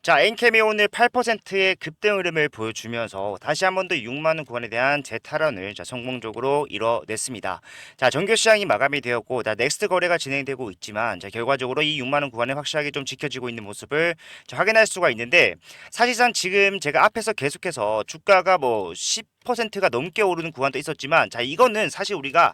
자, 엔캠이 오늘 8%의 급등 흐름을 보여주면서 다시 한 번 더 6만원 구간에 대한 재탈환을 성공적으로 이뤄냈습니다. 자, 정규 시장이 마감이 되었고, 넥스트 거래가 진행되고 있지만, 결과적으로 이 6만원 구간에 확실하게 좀 지켜지고 있는 모습을 확인할 수가 있는데, 사실상 지금 제가 앞에서 계속해서 주가가 10%가 넘게 오르는 구간도 있었지만, 이거는 사실 우리가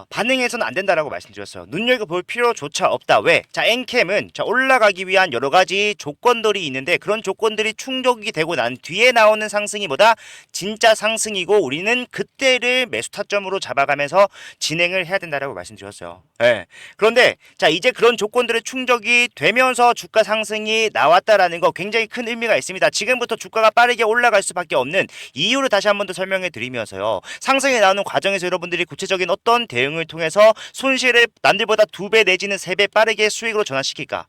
반응해서는 안 된다라고 말씀드렸어요. 눈여겨볼 필요조차 없다. 왜? 엔캠은 올라가기 위한 여러 가지 조건들이 있는데 그런 조건들이 충족이 되고 난 뒤에 나오는 상승이 보다 진짜 상승이고 우리는 그때를 매수 타점으로 잡아가면서 진행을 해야 된다라고 말씀드렸어요. 예. 그런데 이제 그런 조건들의 충족이 되면서 주가 상승이 나왔다라는 거 굉장히 큰 의미가 있습니다. 지금부터 주가가 빠르게 올라갈 수밖에 없는 이유를 다시 한 번 더 설명해 드리면서요. 상승이 나오는 과정에서 여러분들이 구체적인 어떤 대응을 통해서 손실을 남들보다 2배 내지는 3배 빠르게 수익으로 전환시킬까?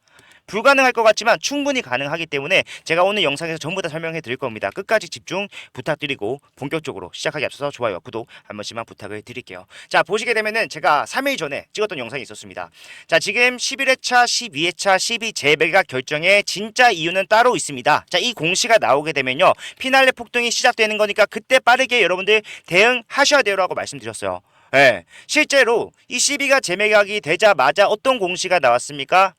불가능할 것 같지만 충분히 가능하기 때문에 제가 오늘 영상에서 전부 다 설명해 드릴 겁니다. 끝까지 집중 부탁드리고 본격적으로 시작하기 앞서서 좋아요와 구독 한 번씩만 부탁을 드릴게요. 자, 보시게 되면은 제가 3일 전에 찍었던 영상이 있었습니다. 자, 지금 11회차, 12회차, 12 재매각 결정의 진짜 이유는 따로 있습니다. 자, 이 공시가 나오게 되면요. 피날레 폭등이 시작되는 거니까 그때 빠르게 여러분들 대응하셔야 돼요라고 말씀드렸어요. 네, 실제로 이 12가 재매각이 되자마자 어떤 공시가 나왔습니까?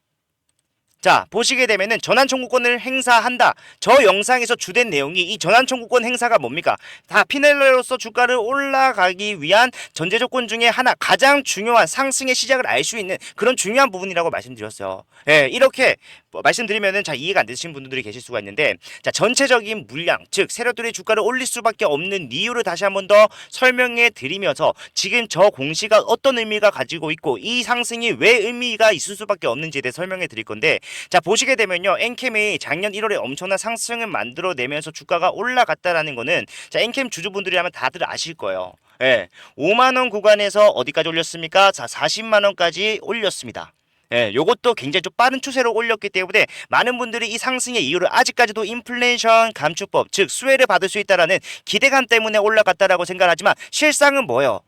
자, 보시게 되면은 전환 청구권을 행사한다. 저 영상에서 주된 내용이 이 전환 청구권 행사가 뭡니까? 다 피넬러로서 주가를 올라가기 위한 전제 조건 중에 하나, 가장 중요한 상승의 시작을 알 수 있는 그런 중요한 부분이라고 말씀드렸어요. 예, 이렇게 말씀드리면은 이해가 안 되시는 분들이 계실 수가 있는데, 전체적인 물량, 즉 세력들이 주가를 올릴 수밖에 없는 이유를 다시 한 번 더 설명해 드리면서 지금 저 공시가 어떤 의미가 가지고 있고 이 상승이 왜 의미가 있을 수밖에 없는지에 대해 설명해 드릴 건데, 자, 보시게 되면요. 엔캠이 작년 1월에 엄청난 상승을 만들어내면서 주가가 올라갔다라는 거는 엔캠 주주분들이라면 다들 아실 거예요. 예. 5만원 구간에서 어디까지 올렸습니까? 자, 40만원까지 올렸습니다. 예, 요것도 굉장히 좀 빠른 추세로 올렸기 때문에 많은 분들이 이 상승의 이유를 아직까지도 인플레이션 감축법, 즉 수혜를 받을 수 있다라는 기대감 때문에 올라갔다라고 생각하지만 실상은 뭐예요?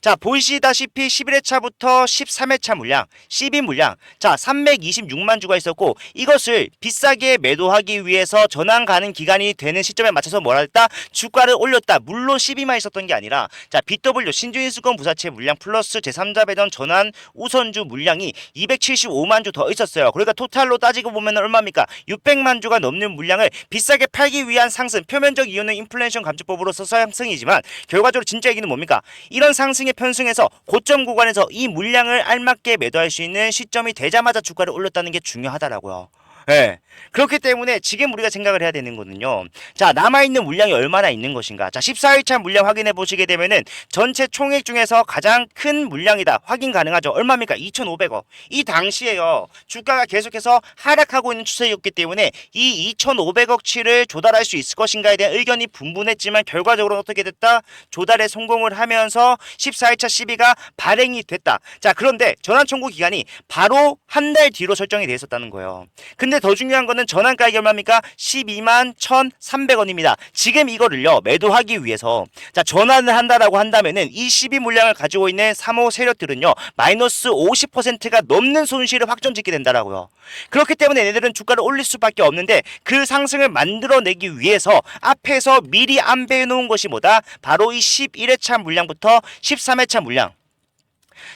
자, 보시다시피 11회차부터 13회차 물량, 12 물량, 자, 326만 주가 있었고 이것을 비싸게 매도하기 위해서 전환 가는 기간이 되는 시점에 맞춰서 뭐라 했다? 주가를 올렸다. 물론 12만 있었던 게 아니라 자, BW 신주인수권 부사채 물량 플러스 제3자 배당 전환 우선주 물량이 275만 주 더 있었어요. 그러니까 토탈로 따지고 보면 얼마입니까? 600만 주가 넘는 물량을 비싸게 팔기 위한 상승. 표면적 이유는 인플레이션 감축법으로서 상승이지만 결과적으로 진짜 얘기는 뭡니까? 이런 상승 편승해서 고점 구간에서 이 물량을 알맞게 매도할 수 있는 시점이 되자마자 주가를 올렸다는 게 중요하다라고요. 예. 그렇기 때문에 지금 우리가 생각을 해야 되는 거는요. 자, 남아있는 물량이 얼마나 있는 것인가. 자, 14일차 물량 확인해 보시게 되면은 전체 총액 중에서 가장 큰 물량이다. 확인 가능하죠. 얼마입니까? 2,500억. 이 당시에요. 주가가 계속해서 하락하고 있는 추세였기 때문에 이 2,500억치를 조달할 수 있을 것인가에 대한 의견이 분분했지만 결과적으로 어떻게 됐다? 조달에 성공을 하면서 14일차 12가 발행이 됐다. 자, 그런데 전환 청구 기간이 바로 한 달 뒤로 설정이 되어 있었다는 거예요. 근데 더 중요한 거는 전환가액이 얼마입니까? 12만 1,300원입니다. 지금 이거를요 매도하기 위해서 자, 전환을 한다라고 한다면은 이 12 물량을 가지고 있는 3호 세력들은요 마이너스 50%가 넘는 손실을 확정짓게 된다라고요. 그렇기 때문에 얘네들은 주가를 올릴 수밖에 없는데 그 상승을 만들어내기 위해서 앞에서 미리 안배해 놓은 것이 뭐다? 바로 이 11회차 물량부터 13회차 물량.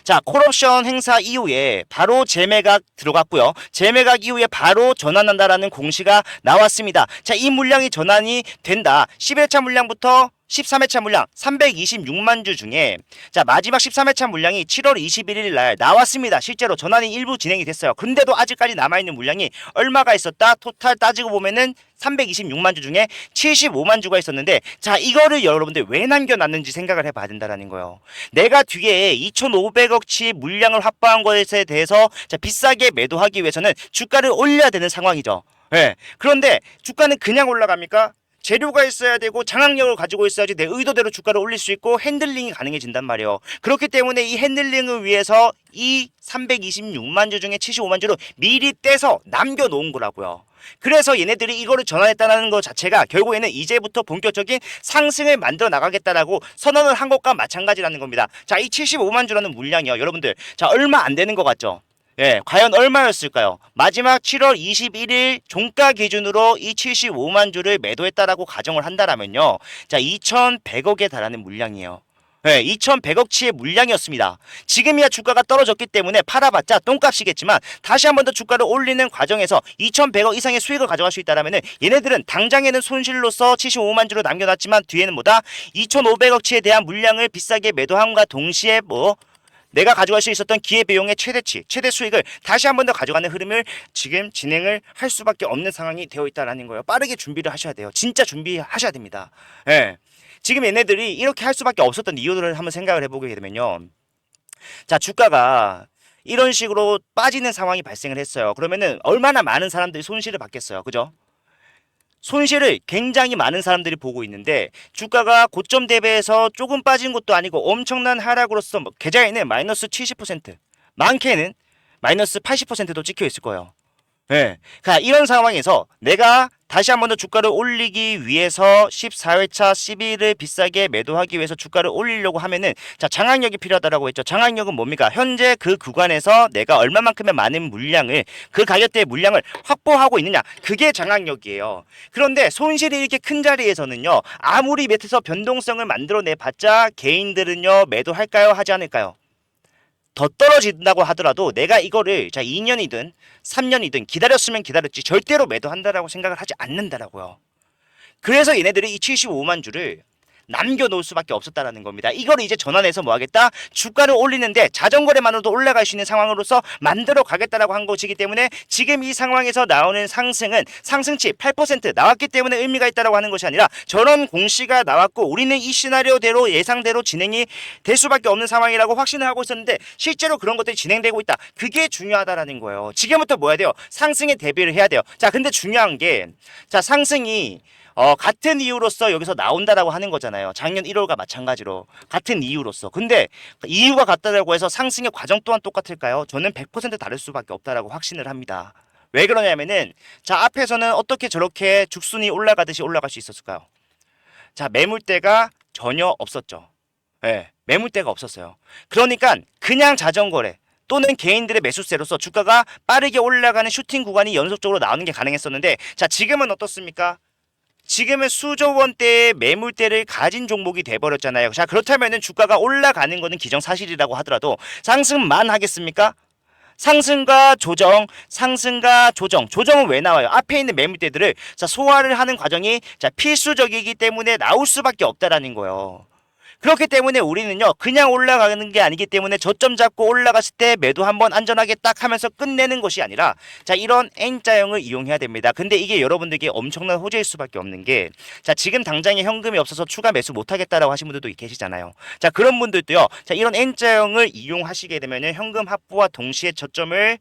자, 콜옵션 행사 이후에 바로 재매각 들어갔고요. 재매각 이후에 바로 전환한다라는 공시가 나왔습니다. 자, 이 물량이 전환이 된다. 11회차 물량부터 13회차 물량 326만 주 중에 자, 마지막 13회차 물량이 7월 21일 날 나왔습니다. 실제로 전환이 일부 진행이 됐어요. 근데도 아직까지 남아있는 물량이 얼마가 있었다? 토탈 따지고 보면은 326만 주 중에 75만 주가 있었는데 자, 이거를 여러분들 왜 남겨놨는지 생각을 해봐야 된다는 거예요. 내가 뒤에 2,500억치 물량을 확보한 것에 대해서 자, 비싸게 매도하기 위해서는 주가를 올려야 되는 상황이죠. 예. 그런데 주가는 그냥 올라갑니까? 재료가 있어야 되고 장악력을 가지고 있어야지 내 의도대로 주가를 올릴 수 있고 핸들링이 가능해진단 말이에요. 그렇기 때문에 이 핸들링을 위해서 이 326만 주 중에 75만 주를 미리 떼서 남겨놓은 거라고요. 그래서 얘네들이 이거를 전환했다는 것 자체가 결국에는 이제부터 본격적인 상승을 만들어 나가겠다라고 선언을 한 것과 마찬가지라는 겁니다. 자, 이 75만 주라는 물량이요. 여러분들, 자, 얼마 안 되는 것 같죠? 예, 과연 얼마였을까요? 마지막 7월 21일 종가 기준으로 이 75만 주를 매도했다라고 가정을 한다라면요. 자, 2,100억에 달하는 물량이에요. 네, 2,100억치의 물량이었습니다. 지금이야 주가가 떨어졌기 때문에 팔아봤자 똥값이겠지만 다시 한 번 더 주가를 올리는 과정에서 2,100억 이상의 수익을 가져갈 수 있다라면은 얘네들은 당장에는 손실로서 75만 주를 남겨놨지만 뒤에는 뭐다? 2,500억치에 대한 물량을 비싸게 매도함과 동시에 뭐 내가 가져갈 수 있었던 기회비용의 최대치, 최대 수익을 다시 한 번 더 가져가는 흐름을 지금 진행을 할 수밖에 없는 상황이 되어 있다라는 거예요. 빠르게 준비를 하셔야 돼요. 진짜 준비하셔야 됩니다. 예. 지금 얘네들이 이렇게 할 수밖에 없었던 이유들을 한번 생각을 해보게 되면요. 자, 주가가 이런 식으로 빠지는 상황이 발생을 했어요. 그러면은 얼마나 많은 사람들이 손실을 받겠어요. 그죠? 손실을 굉장히 많은 사람들이 보고 있는데 주가가 고점 대비해서 조금 빠진 것도 아니고 엄청난 하락으로서 계좌에는 마이너스 70%, 많게는 마이너스 80%도 찍혀 있을 거예요. 예. 자, 이런 상황에서 내가 다시 한 번 더 주가를 올리기 위해서 14회차 12일을 비싸게 매도하기 위해서 주가를 올리려고 하면은 자, 장악력이 필요하다라고 했죠. 장악력은 뭡니까? 현재 그 구간에서 내가 얼마만큼의 많은 물량을 그 가격대의 물량을 확보하고 있느냐. 그게 장악력이에요. 그런데 손실이 이렇게 큰 자리에서는요. 아무리 밑에서 변동성을 만들어내 봤자 개인들은요. 매도할까요? 하지 않을까요? 더 떨어진다고 하더라도 내가 이거를 자 2년이든 3년이든 기다렸으면 기다렸지 절대로 매도한다라고 생각을 하지 않는다라고요. 그래서 얘네들이 이 75만 주를 남겨놓을 수밖에 없었다라는 겁니다. 이걸 이제 전환해서 뭐 하겠다? 주가를 올리는데 자전거래만으로도 올라갈 수 있는 상황으로서 만들어 가겠다라고 한 것이기 때문에 지금 이 상황에서 나오는 상승은 상승치 8% 나왔기 때문에 의미가 있다라고 하는 것이 아니라 저런 공시가 나왔고 우리는 이 시나리오대로 예상대로 진행이 될 수밖에 없는 상황이라고 확신을 하고 있었는데 실제로 그런 것들이 진행되고 있다. 그게 중요하다라는 거예요. 지금부터 뭐 해야 돼요? 상승에 대비를 해야 돼요. 자, 근데 중요한 게 자, 상승이 같은 이유로서 여기서 나온다라고 하는 거잖아요. 작년 1월과 마찬가지로 같은 이유로서. 근데 이유가 같다라고 해서 상승의 과정 또한 똑같을까요? 저는 100% 다를 수밖에 없다라고 확신을 합니다. 왜 그러냐면은 자, 앞에서는 어떻게 저렇게 죽순이 올라가듯이 올라갈 수 있었을까요? 자, 매물대가 전혀 없었죠. 예, 매물대가 없었어요. 그러니까 그냥 자전거래 또는 개인들의 매수세로서 주가가 빠르게 올라가는 슈팅 구간이 연속적으로 나오는 게 가능했었는데 자, 지금은 어떻습니까? 지금은 수조 원대의 매물대를 가진 종목이 돼버렸잖아요. 자, 그렇다면은 주가가 올라가는 것은 기정사실이라고 하더라도 상승만 하겠습니까? 상승과 조정, 상승과 조정. 조정은 왜 나와요? 앞에 있는 매물대들을 자, 소화를 하는 과정이 자, 필수적이기 때문에 나올 수밖에 없다라는 거예요. 그렇기 때문에 우리는요 그냥 올라가는 게 아니기 때문에 저점 잡고 올라갔을 때 매도 한번 안전하게 딱 하면서 끝내는 것이 아니라 자, 이런 N자형을 이용해야 됩니다. 근데 이게 여러분들에게 엄청난 호재일 수밖에 없는 게 자, 지금 당장에 현금이 없어서 추가 매수 못하겠다라고 하신 분들도 계시잖아요. 자, 그런 분들도요 자, 이런 N자형을 이용하시게 되면 현금 확보와 동시에 저점을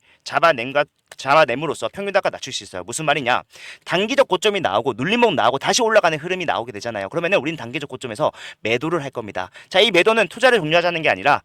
잡아냄으로써 평균단가 낮출 수 있어요. 무슨 말이냐? 단기적 고점이 나오고 눌림목 나오고 다시 올라가는 흐름이 나오게 되잖아요. 그러면은 우린 단기적 고점에서 매도를 할 겁니다. 자, 이 매도는 투자를 종료하자는 게 아니라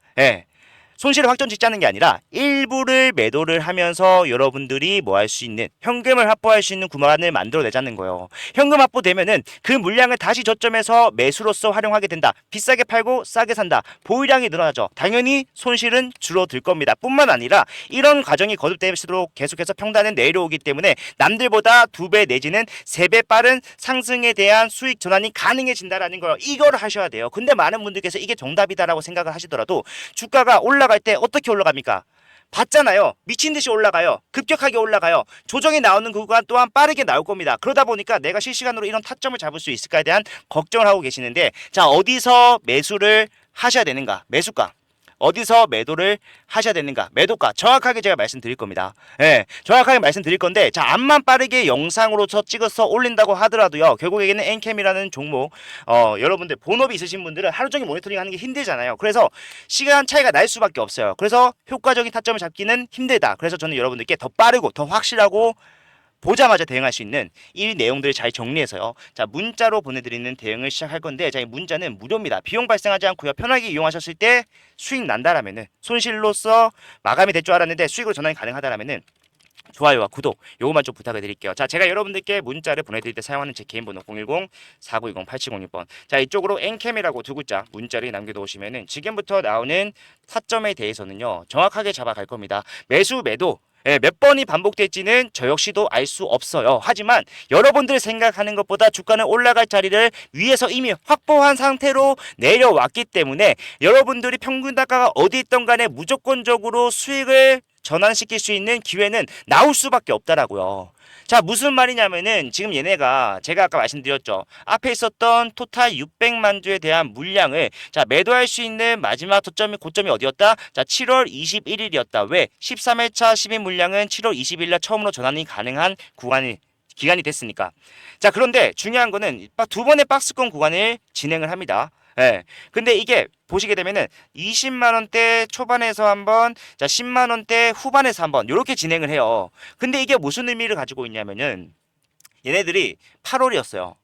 손실을 확정 짓자는 게 아니라 일부를 매도를 하면서 여러분들이 뭐 할 수 있는 현금을 확보할 수 있는 구간을 만들어내자는 거예요. 현금 확보되면은 그 물량을 다시 저점에서 매수로서 활용하게 된다. 비싸게 팔고 싸게 산다. 보유량이 늘어나죠. 당연히 손실은 줄어들 겁니다. 뿐만 아니라 이런 과정이 거듭될수록 계속해서 평단은 내려오기 때문에 남들보다 2배 내지는 3배 빠른 상승에 대한 수익 전환이 가능해진다라는 거예요. 이걸 하셔야 돼요. 근데 많은 분들께서 이게 정답이다라고 생각을 하시더라도 주가가 올라갈 때 어떻게 올라갑니까? 봤잖아요. 미친 듯이 올라가요. 급격하게 올라가요. 조정이 나오는 구간 또한 빠르게 나올 겁니다. 그러다 보니까 내가 실시간으로 이런 타점을 잡을 수 있을까에 대한 걱정을 하고 계시는데 자, 어디서 매수를 하셔야 되는가? 매수가. 어디서 매도를 하셔야 되는가? 매도가 정확하게 제가 말씀드릴 겁니다. 정확하게 말씀드릴 건데 자, 암만 빠르게 영상으로서 찍어서 올린다고 하더라도요 결국에는 엔캠이라는 종목 여러분들 본업이 있으신 분들은 하루 종일 모니터링 하는 게 힘들잖아요. 그래서 시간 차이가 날 수밖에 없어요. 그래서 효과적인 타점을 잡기는 힘들다. 그래서 저는 여러분들께 더 빠르고 더 확실하고 보자마자 대응할 수 있는 이 내용들을 잘 정리해서요. 자, 문자로 보내드리는 대응을 시작할 건데 자, 이 문자는 무료입니다. 비용 발생하지 않고요. 편하게 이용하셨을 때 수익 난다라면은 손실로서 마감이 될 줄 알았는데 수익으로 전환이 가능하다라면은 좋아요와 구독 요거만 좀 부탁을 드릴게요. 자, 제가 여러분들께 문자를 보내드릴 때 사용하는 제 개인 번호 010-4920-8706번. 자, 이쪽으로 엔캠이라고 두 글자 문자를 남겨놓으시면은 지금부터 나오는 타점에 대해서는요 정확하게 잡아갈 겁니다. 매수 매도 몇 번이 반복될지는 저 역시도 알 수 없어요. 하지만 여러분들 생각하는 것보다 주가는 올라갈 자리를 위에서 이미 확보한 상태로 내려왔기 때문에 여러분들이 평균 단가가 어디 있던 간에 무조건적으로 수익을 전환시킬 수 있는 기회는 나올 수밖에 없다라고요. 자, 무슨 말이냐면은 지금 얘네가 제가 아까 말씀드렸죠. 앞에 있었던 토탈 600만 주에 대한 물량을 자, 매도할 수 있는 마지막 고점이 어디였다? 자, 7월 21일이었다. 왜? 13회차 12 물량은 7월 20일 날 처음으로 전환이 가능한 기간이 됐으니까. 자, 그런데 중요한 거는 두 번의 박스권 구간을 진행을 합니다. 예. 근데 이게 보시게 되면은 20만 원대 초반에서 한번, 자 10만 원대 후반에서 한번 이렇게 진행을 해요. 근데 이게 무슨 의미를 가지고 있냐면은 얘네들이 8월이었어요.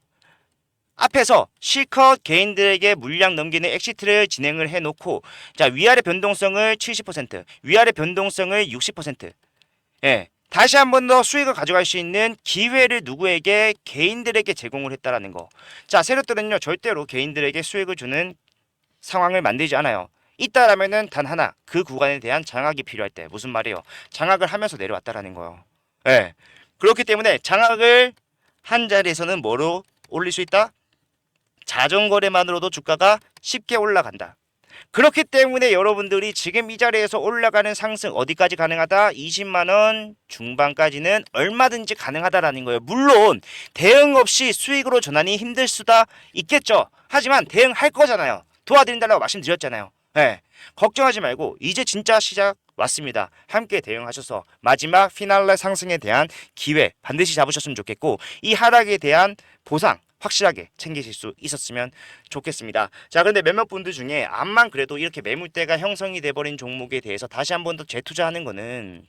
앞에서 실컷 개인들에게 물량 넘기는 엑시트를 진행을 해놓고 자 위아래 변동성을 70%, 위아래 변동성을 60%, 예. 다시 한 번 더 수익을 가져갈 수 있는 기회를 누구에게 개인들에게 제공을 했다라는 거. 자, 세력들은요 절대로 개인들에게 수익을 주는 상황을 만들지 않아요. 있다라면은 단 하나 그 구간에 대한 장악이 필요할 때 무슨 말이에요? 장악을 하면서 내려왔다라는 거예요. 예. 그렇기 때문에 장악을 한 자리에서는 뭐로 올릴 수 있다? 자전거래만으로도 주가가 쉽게 올라간다. 그렇기 때문에 여러분들이 지금 이 자리에서 올라가는 상승 어디까지 가능하다? 20만 원 중반까지는 얼마든지 가능하다라는 거예요. 물론 대응 없이 수익으로 전환이 힘들 수도 있겠죠. 하지만 대응할 거잖아요. 도와드린다고 말씀드렸잖아요. 네. 걱정하지 말고 이제 진짜 시작 왔습니다. 함께 대응하셔서 마지막 피날레 상승에 대한 기회 반드시 잡으셨으면 좋겠고 이 하락에 대한 보상 확실하게 챙기실 수 있었으면 좋겠습니다. 자, 그런데 몇몇 분들 중에 암만 그래도 이렇게 매물대가 형성이 돼버린 종목에 대해서 다시 한 번 더 재투자하는 거는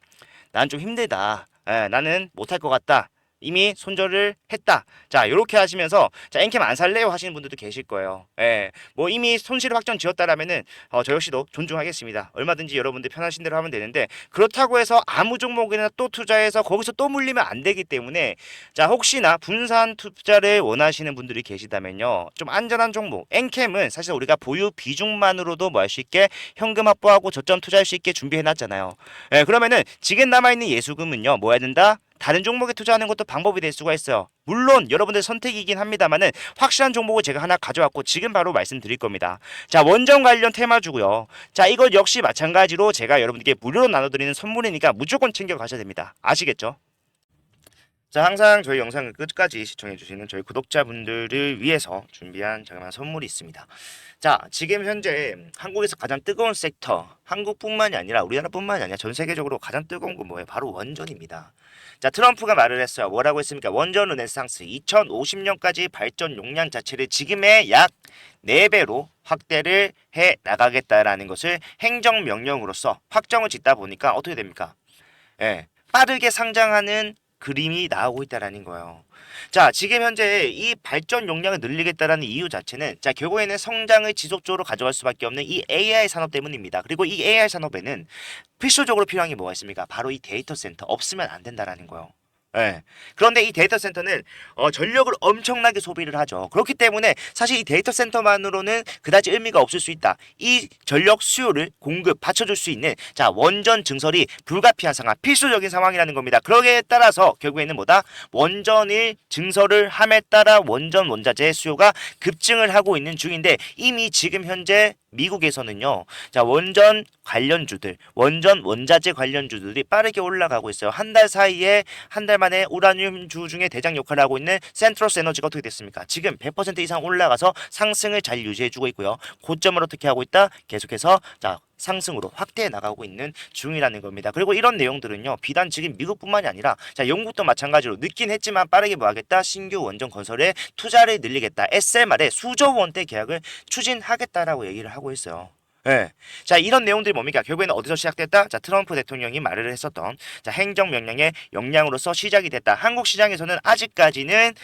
난 좀 힘들다. 나는 못할 것 같다. 이미 손절을 했다. 자, 요렇게 하시면서 자, 엔캠 안 살래요 하시는 분들도 계실 거예요. 예. 뭐 이미 손실을 확정 지었다라면은 저 역시도 존중하겠습니다. 얼마든지 여러분들 편하신 대로 하면 되는데 그렇다고 해서 아무 종목이나 또 투자해서 거기서 또 물리면 안 되기 때문에 자, 혹시나 분산 투자를 원하시는 분들이 계시다면요. 좀 안전한 종목. 엔캠은 사실 우리가 보유 비중만으로도 뭐 할 수 있게 현금 확보하고 저점 투자할 수 있게 준비해 놨잖아요. 예, 그러면은 지금 남아 있는 예수금은요. 뭐 해야 된다? 다른 종목에 투자하는 것도 방법이 될 수가 있어요. 물론 여러분들 선택이긴 합니다만은 확실한 종목을 제가 하나 가져왔고 지금 바로 말씀드릴 겁니다. 자, 원전 관련 테마주고요. 자, 이것 역시 마찬가지로 제가 여러분들께 무료로 나눠드리는 선물이니까 무조건 챙겨 가셔야 됩니다. 아시겠죠? 자, 항상 저희 영상을 끝까지 시청해주시는 저희 구독자분들을 위해서 준비한 자그마한 선물이 있습니다. 자, 지금 현재 한국에서 가장 뜨거운 섹터, 한국뿐만이 아니라 우리나라뿐만이 아니라 전 세계적으로 가장 뜨거운 건 뭐예요? 바로 원전입니다. 자, 트럼프가 말을 했어요. 뭐라고 했습니까? 원전 르네상스 2050년까지 발전 용량 자체를 지금의 약 4배로 확대를 해 나가겠다라는 것을 행정명령으로서 확정을 짓다 보니까 어떻게 됩니까? 예, 빠르게 상장하는 그림이 나오고 있다라는 거예요. 자, 지금 현재 이 발전 용량을 늘리겠다라는 이유 자체는 자, 결국에는 성장을 지속적으로 가져갈 수밖에 없는 이 AI 산업 때문입니다. 그리고 이 AI 산업에는 필수적으로 필요한 게 뭐가 있습니까? 바로 이 데이터 센터 없으면 안 된다라는 거예요. 예. 그런데 이 데이터 센터는 전력을 엄청나게 소비를 하죠. 그렇기 때문에 사실 이 데이터 센터만으로는 그다지 의미가 없을 수 있다. 이 전력 수요를 공급 받쳐줄 수 있는 자, 원전 증설이 불가피한 상황, 필수적인 상황이라는 겁니다. 그러기에 따라서 결국에는 뭐다? 원전을 증설을 함에 따라 원전 원자재 수요가 급증을 하고 있는 중인데 이미 지금 현재 미국에서는요. 자, 원전 관련주들, 원전 원자재 관련주들이 빠르게 올라가고 있어요. 한 달 사이에 한 달 만에 우라늄주 중에 대장 역할을 하고 있는 센트러스 에너지가 어떻게 됐습니까? 지금 100% 이상 올라가서 상승을 잘 유지해주고 있고요. 고점을 어떻게 하고 있다? 계속해서 자, 상승으로 확대해 나가고 있는 중이라는 겁니다. 그리고 이런 내용들은요. 비단 지금 미국뿐만이 아니라 자, 영국도 마찬가지로 늦긴 했지만 빠르게 뭐 하겠다? 신규 원전 건설에 투자를 늘리겠다. SMR에 수조 원대 계약을 추진하겠다라고 얘기를 하고 있어요. 예. 자, 이런 내용들이 뭡니까? 결국에는 어디서 시작됐다? 자, 트럼프 대통령이 말을 했었던 자, 행정명령의 역량으로서 시작이 됐다. 한국 시장에서는 아직까지는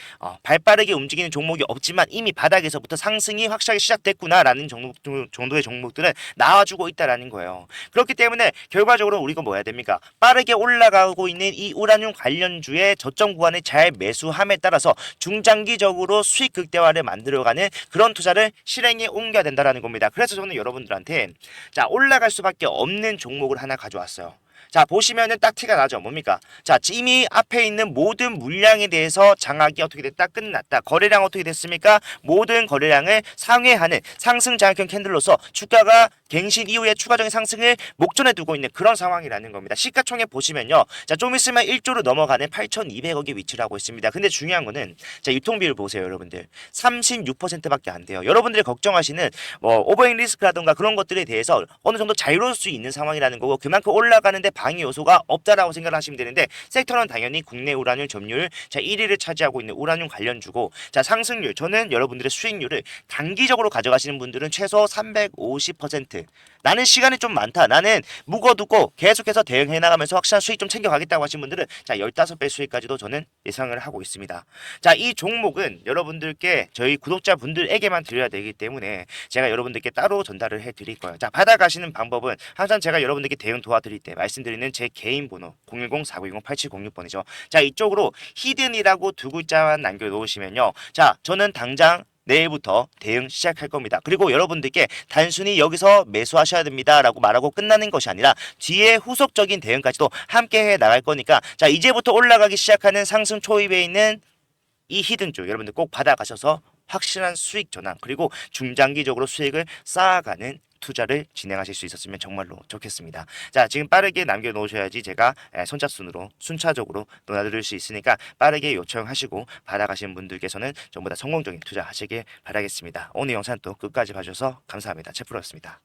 발빠르게 움직이는 종목이 없지만 이미 바닥에서부터 상승이 확실하게 시작됐구나라는 정도의 종목들은 나와주고 있다라는 거예요. 그렇기 때문에 결과적으로 우리가 뭐 해야 됩니까? 빠르게 올라가고 있는 이 우라늄 관련주의 저점 구간을 잘 매수함에 따라서 중장기적으로 수익 극대화를 만들어가는 그런 투자를 실행에 옮겨야 된다라는 겁니다. 그래서 저는 여러분들한테 자, 올라갈 수밖에 없는 종목을 하나 가져왔어요. 자, 보시면은 딱 티가 나죠. 뭡니까? 자, 이미 앞에 있는 모든 물량에 대해서 장악이 어떻게 됐다? 끝났다. 거래량 어떻게 됐습니까? 모든 거래량을 상회하는 상승 장악형 캔들로서 주가가 갱신 이후에 추가적인 상승을 목전에 두고 있는 그런 상황이라는 겁니다. 시가총액 보시면요. 자, 좀 있으면 1조로 넘어가는 8,200억의 위치를 하고 있습니다. 근데 중요한 거는 자, 유통비율 보세요, 여러분들. 36%밖에 안 돼요. 여러분들이 걱정하시는 뭐 오버행 리스크라든가 그런 것들에 대해서 어느 정도 자유로울 수 있는 상황이라는 거고 그만큼 올라가는데 방해 요소가 없다라고 생각을 하시면 되는데 섹터는 당연히 국내 우라늄 점유율 자 1위를 차지하고 있는 우라늄 관련주고 자 상승률 저는 여러분들의 수익률을 단기적으로 가져가시는 분들은 최소 350% 나는 시간이 좀 많다 나는 묵어두고 계속해서 대응해 나가면서 확실한 수익 좀 챙겨가겠다고 하신 분들은 자 15배 수익까지도 저는 예상을 하고 있습니다. 자 이 종목은 여러분들께 저희 구독자분들에게만 드려야 되기 때문에 제가 여러분들께 따로 전달을 해드릴 거예요. 자 받아가시는 방법은 항상 제가 여러분들께 대응 도와드릴 때 말씀드리는 제 개인 번호 010-4920-8706번이죠. 자 이쪽으로 히든이라고 두 글자만 남겨놓으시면요. 자 저는 당장 내일부터 대응 시작할 겁니다. 그리고 여러분들께 단순히 여기서 매수하셔야 됩니다 라고 말하고 끝나는 것이 아니라 뒤에 후속적인 대응까지도 함께 해 나갈 거니까 자 이제부터 올라가기 시작하는 상승 초입에 있는 이 히든주 여러분들 꼭 받아가셔서 확실한 수익 전환 그리고 중장기적으로 수익을 쌓아가는 투자를 진행하실 수 있었으면 정말로 좋겠습니다. 자, 지금 빠르게 남겨놓으셔야지 제가 손잡순으로 순차적으로 논하드릴 수 있으니까 빠르게 요청하시고 받아가신 분들께서는 전부 다 성공적인 투자하시길 바라겠습니다. 오늘 영상 또 끝까지 봐주셔서 감사합니다. 채프로였습니다.